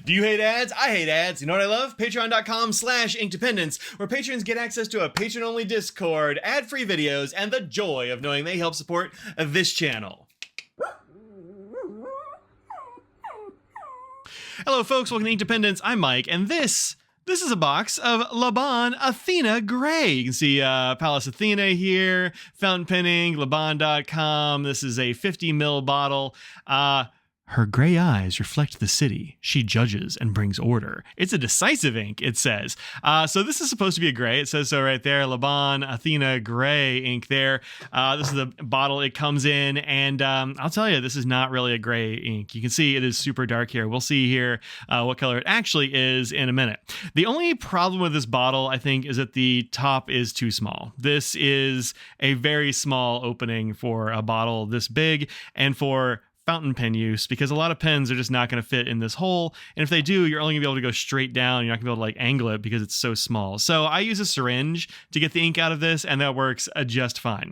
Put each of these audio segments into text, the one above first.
Do you hate ads? I hate ads. You know what I love? Patreon.com/inkdependence, where patrons get access to a patron-only Discord, ad-free videos, and the joy of knowing they help support this channel. Hello, folks. Welcome to Inkdependence. I'm Mike, and this is a box of Laban Athena Grey. You can see Palace Athena here, fountain penning, Laban.com. This is a 50 ml bottle. Her gray eyes reflect the city. She judges and brings order. It's a decisive ink, it says. So this is supposed to be a gray. It says so right there. Laban Athena Grey ink there. This is the bottle it comes in. And I'll tell you, this is not really a gray ink. You can see it is super dark here. We'll see here what color it actually is in a minute. The only problem with this bottle, I think, is that the top is too small. This is a very small opening for a bottle this big and for fountain pen use, because a lot of pens are just not going to fit in this hole, and if they do, you're only gonna be able to go straight down. You're not gonna be able to like angle it because it's so small. So I use a syringe to get the ink out of this, and that works just fine.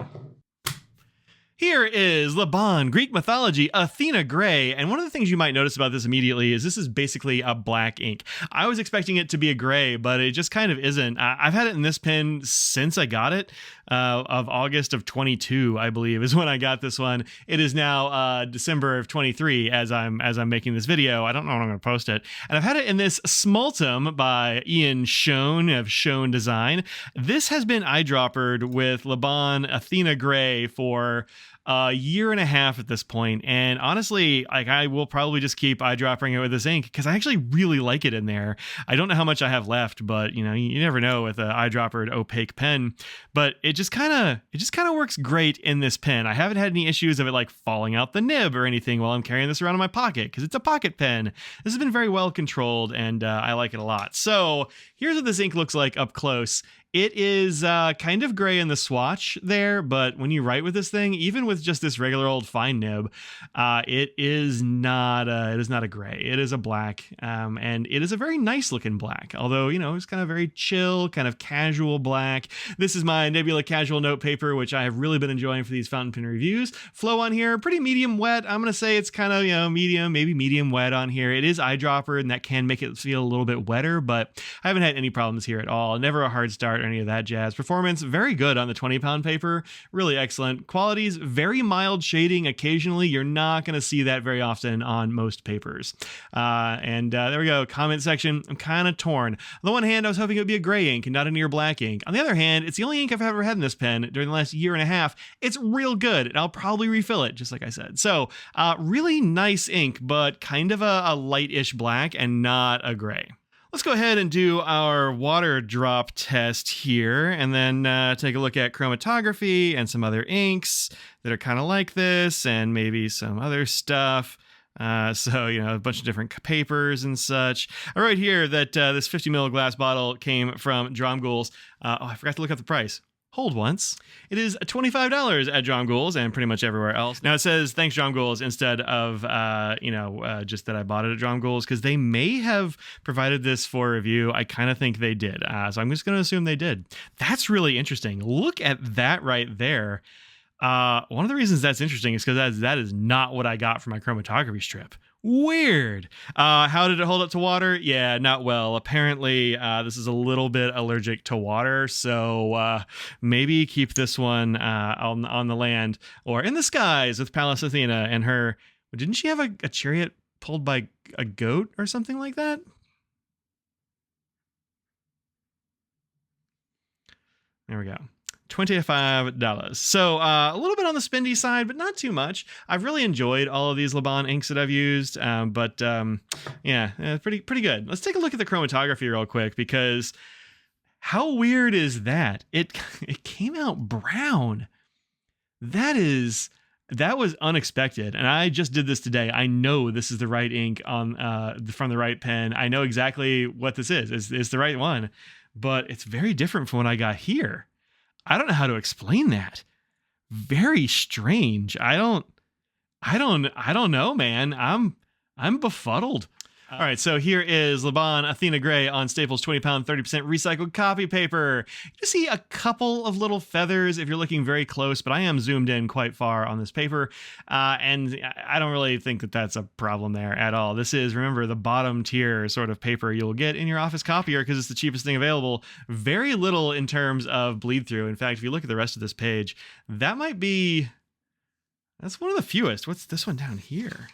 Here is Laban, Greek mythology, Athena Grey. And one of the things you might notice about this immediately is this is basically a black ink. I was expecting it to be a gray, but it just kind of isn't. I've had it in this pen since I got it, of August of 22, I believe, is when I got this one. It is now December of 23 as I'm making this video. I don't know when I'm going to post it. And I've had it in this Smultum by Ian Schoen of Schoen Design. This has been eyedroppered with Laban Athena Grey for a year and a half at this point, and honestly, like, I will probably just keep eyedropping it with this ink because I actually really like it in there. I don't know how much I have left, but you know, you never know with an eyedroppered opaque pen. But it just kind of works great in this pen. I haven't had any issues of it like falling out the nib or anything while I'm carrying this around in my pocket because it's a pocket pen. This has been very well controlled, and I like it a lot. So here's what this ink looks like up close. It is kind of gray in the swatch there, but when you write with this thing, even with just this regular old fine nib, it is not a gray. It is a black, and it is a very nice looking black. Although, you know, it's kind of very chill, kind of casual black. This is my Nebula Casual Note paper, which I have really been enjoying for these fountain pen reviews. Flow on here, pretty medium wet. I'm gonna say it's kind of, you know, medium, maybe medium wet on here. It is eyedropper, and that can make it feel a little bit wetter, but I haven't had any problems here at all. Never a hard start or any of that jazz. Performance very good on the 20-pound paper, really excellent. Qualities very mild shading occasionally. You're not going to see that very often on most papers. And there we go. Comment section. I'm kind of torn. On the one hand, I was hoping it would be a gray ink and not a near black ink. On the other hand, it's the only ink I've ever had in this pen during the last year and a half. It's real good, and I'll probably refill it, just like I said. So really nice ink, but kind of a light-ish black and not a gray. Let's go ahead and do our water drop test here, and then take a look at chromatography and some other inks that are kind of like this, and maybe some other stuff. So, you know, a bunch of different papers and such. I wrote here that this 50 ml glass bottle came from Dromgool's. Oh, I forgot to look up the price. Hold once. It is $25 at Dromgool's and pretty much everywhere else. Now it says thanks Dromgool's instead of just that I bought it at Dromgool's, because they may have provided this for review. I kind of think they did. So I'm just going to assume they did. That's really interesting. Look at that right there. One of the reasons that's interesting is because that is not what I got for my chromatography strip. Weird. How did it hold up to water? Yeah, not well. Apparently, this is a little bit allergic to water, so maybe keep this one on the land or in the skies with Pallas Athena and her. Didn't she have a chariot pulled by a goat or something like that? There we go. $25. So a little bit on the spendy side, but not too much. I've really enjoyed all of these Laban inks that I've used, yeah, pretty good. Let's take a look at the chromatography real quick, because how weird is that? It came out brown. That was unexpected, and I just did this today. I know this is the right ink on from the right pen. I know exactly what this is. It's the right one, but it's very different from what I got here. I don't know how to explain that. Very strange. I don't know, man. I'm befuddled. All right, so here is Laban Athena Grey on Staples 20-pound, 30% recycled copy paper. You see a couple of little feathers if you're looking very close, but I am zoomed in quite far on this paper, and I don't really think that that's a problem there at all. This is, remember, the bottom tier sort of paper you'll get in your office copier because it's the cheapest thing available. Very little in terms of bleed through. In fact, if you look at the rest of this page, that might be... that's one of the fewest. What's this one down here?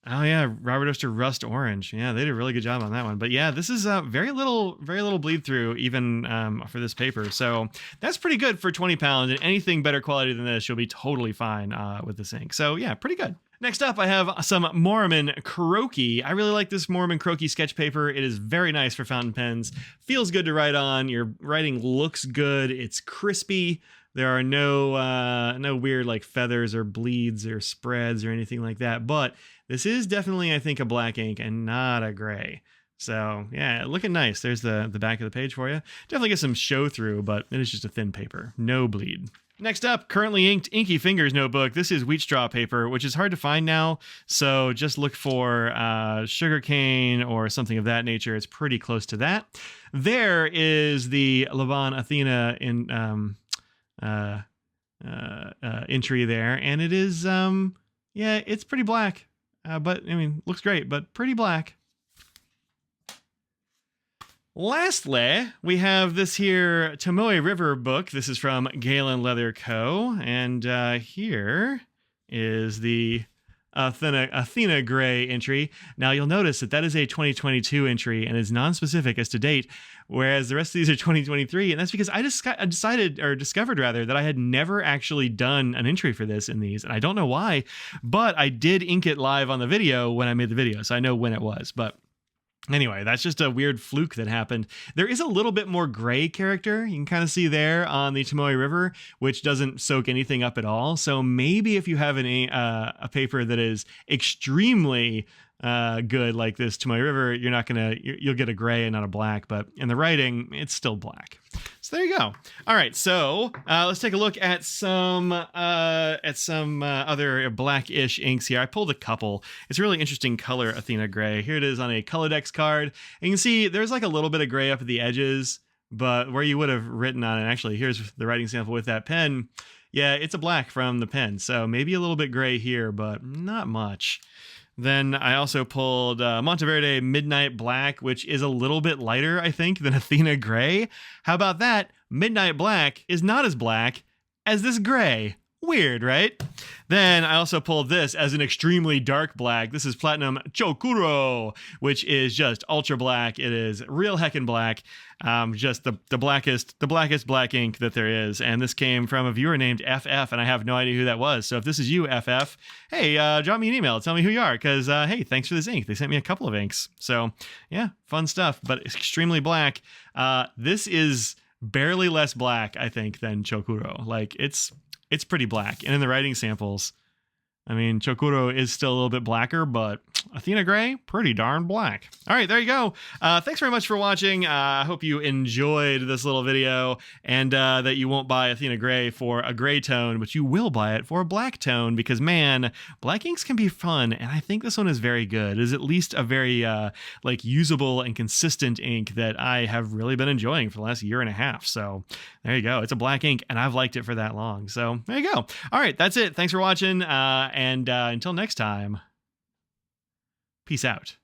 Oh yeah, Robert Oster Rust Orange. Yeah, they did a really good job on that one. But yeah, this is very little bleed through even for this paper. So that's pretty good for 20 pounds. And anything better quality than this, you'll be totally fine with this ink. So yeah, pretty good. Next up, I have some Mormon Croaky. I really like this Mormon Croaky sketch paper. It is very nice for fountain pens. Feels good to write on. Your writing looks good. It's crispy. There are no weird like feathers or bleeds or spreads or anything like that. But this is definitely, I think, a black ink and not a gray. So yeah, looking nice. There's the back of the page for you. Definitely get some show through, but it is just a thin paper. No bleed. Next up, currently inked Inky Fingers notebook. This is wheat straw paper, which is hard to find now. So just look for sugarcane or something of that nature. It's pretty close to that. There is the Laban Athena entry there, and it is yeah, it's pretty black, but I mean, looks great, but pretty black. Lastly, we have this here Tomoe River book. This is from Galen Leather Co. And here is the Athena Grey entry. Now you'll notice that is a 2022 entry and is non-specific as to date, whereas the rest of these are 2023. And that's because I discovered that I had never actually done an entry for this in these. And I don't know why, but I did ink it live on the video when I made the video. So I know when it was, but anyway, that's just a weird fluke that happened. There is a little bit more gray character. You can kind of see there on the Tomoe River, which doesn't soak anything up at all. So maybe if you have a paper that is extremely good like this Tomoe River, you'll get a gray and not a black, but in the writing, it's still black. So there you go. All right, so let's take a look at some other blackish inks here. I pulled a couple. It's a really interesting color, Athena Grey. Here it is on a Colodex card. And you can see there's like a little bit of gray up at the edges, but where you would have written on it, actually, here's the writing sample with that pen. Yeah, it's a black from the pen, so maybe a little bit gray here, but not much. Then I also pulled Monteverde Midnight Black, which is a little bit lighter, I think, than Athena Grey. How about that? Midnight Black is not as black as this gray. Weird, right? Then I also pulled this as an extremely dark black. This is Platinum Chokuro, which is just ultra black. It is real heckin' black. Just the blackest black ink that there is. And this came from a viewer named FF, and I have no idea who that was. So if this is you, FF, hey, drop me an email. Tell me who you are, because, hey, thanks for this ink. They sent me a couple of inks. So, yeah, fun stuff, but it's extremely black. This is barely less black, I think, than Chokuro. Like, it's pretty black. And in the writing samples, I mean, Chokuro is still a little bit blacker, but Athena Grey, pretty darn black. All right, there you go. Thanks very much for watching. I hope you enjoyed this little video, and that you won't buy Athena Grey for a gray tone, but you will buy it for a black tone, because, man, black inks can be fun, and I think this one is very good. It is at least a very like usable and consistent ink that I have really been enjoying for the last year and a half. So there you go. It's a black ink, and I've liked it for that long. So there you go. All right, that's it. Thanks for watching, and until next time, peace out.